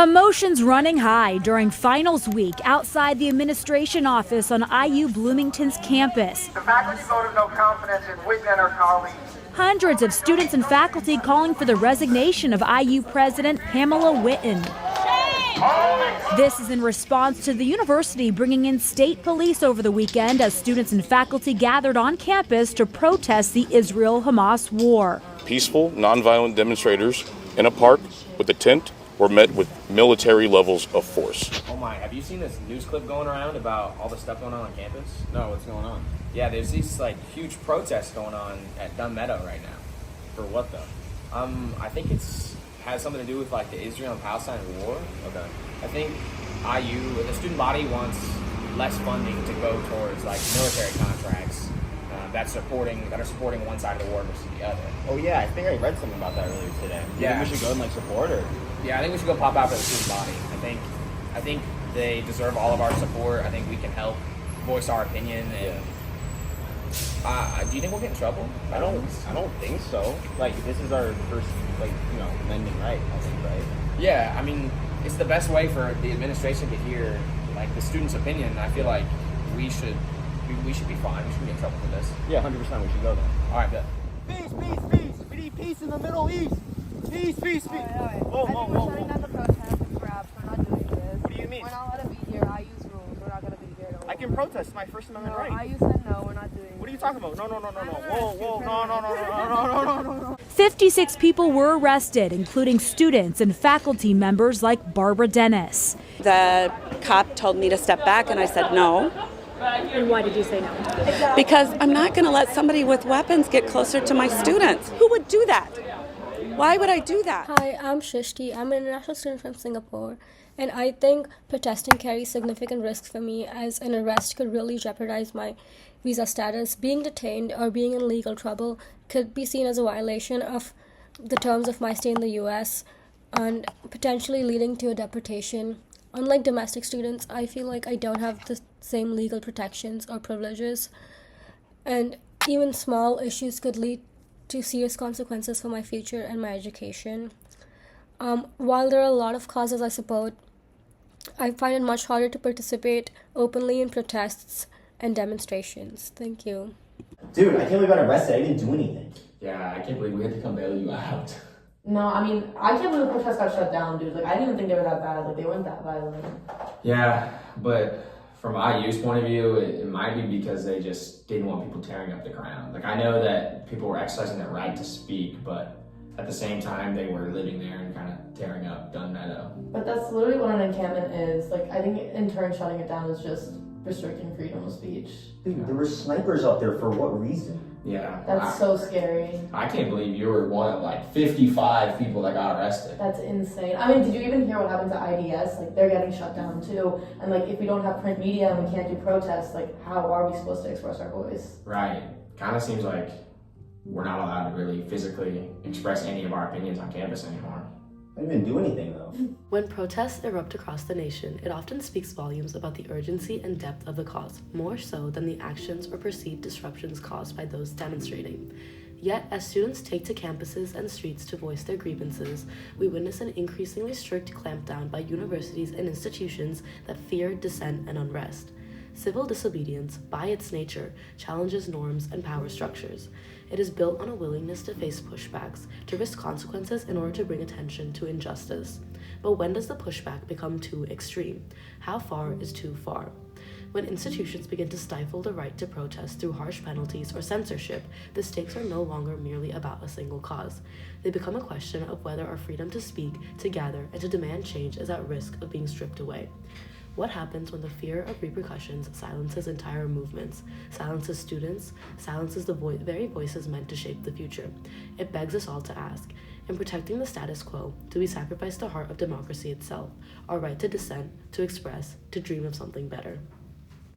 Emotions running high during finals week outside the administration office on IU Bloomington's campus. The faculty voted no confidence in Whitten and her colleagues. Hundreds of students and faculty calling for the resignation of IU President Pamela Whitten. This is in response to the university bringing in state police over the weekend as students and faculty gathered on campus to protest the Israel-Hamas war. Peaceful, nonviolent demonstrators in a park with a tent were met with military levels of force. Oh my, have you seen this news clip going around about all the stuff going on campus? No, what's going on? Yeah, there's these huge protests going on at Dunn Meadow right now. For what though? I think has something to do with the Israel and Palestine war. Okay. I think the student body wants less funding to go towards military contracts that are supporting one side of the war versus the other. Oh yeah, I think I read something about that earlier today. Yeah. You think we should go and support her? Yeah, I think we should go pop out for the student body. I think they deserve all of our support. I think we can help voice our opinion. And do you think we'll get in trouble? I don't think so. This is our first amending right, I think, right? Yeah, I mean, it's the best way for the administration to hear the students' opinion. I feel like we should be fine. We shouldn't get in trouble for this. Yeah, 100%. We should go then. All right, good. Peace, peace, peace. We need peace in the Middle East. Peace, peace, peace. All right. Whoa. We're shutting down the protest and perhaps we're not doing this. What do you mean? We're not allowed to be here. I use rules. We're not going to be here. I can protest. My First Amendment right. I said no. We're not doing it. What are you talking about? No. Whoa. No. 56 people were arrested, including students and faculty members like Barbara Dennis. The cop told me to step back and I said no. And why did you say no? Because I'm not going to let somebody with weapons get closer to my students. Who would do that? Why would I do that? Hi, I'm Shrishti. I'm an international student from Singapore. And I think protesting carries significant risks for me, as an arrest could really jeopardize my visa status. Being detained or being in legal trouble could be seen as a violation of the terms of my stay in the U.S. and potentially leading to a deportation. Unlike domestic students, I feel like I don't have the same legal protections or privileges, and even small issues could lead to serious consequences for my future and my education. While there are a lot of causes I support, I find it much harder to participate openly in protests and demonstrations. Thank you. Dude, I can't believe I got arrested. I didn't do anything. Yeah, I can't believe we had to come bail you out. No, I mean, I can't believe the protest got shut down, dude. I didn't even think they were that bad. They weren't that violent. Yeah, but from IU's point of view, it might be because they just didn't want people tearing up the ground. I know that people were exercising their right to speak, but at the same time, they were living there and kind of tearing up Dunn Meadow. But that's literally what an encampment is. I think in turn shutting it down is just restricting freedom of speech. Dude, there were snipers up there for what reason? Yeah. That's so scary. I can't believe you were one of 55 people that got arrested. That's insane. I mean, did you even hear what happened to IDS? They're getting shut down too. And if we don't have print media and we can't do protests, how are we supposed to express our voice? Right. Kind of seems like we're not allowed to really physically express any of our opinions on campus anymore. I didn't even do anything though. When protests erupt across the nation, it often speaks volumes about the urgency and depth of the cause, more so than the actions or perceived disruptions caused by those demonstrating. Yet, as students take to campuses and streets to voice their grievances, we witness an increasingly strict clampdown by universities and institutions that fear dissent and unrest. Civil disobedience, by its nature, challenges norms and power structures. It is built on a willingness to face pushbacks, to risk consequences in order to bring attention to injustice. But when does the pushback become too extreme? How far is too far? When institutions begin to stifle the right to protest through harsh penalties or censorship, the stakes are no longer merely about a single cause. They become a question of whether our freedom to speak, to gather, and to demand change is at risk of being stripped away. What happens when the fear of repercussions silences entire movements, silences students, silences the very voices meant to shape the future? It begs us all to ask, in protecting the status quo, do we sacrifice the heart of democracy itself, our right to dissent, to express, to dream of something better?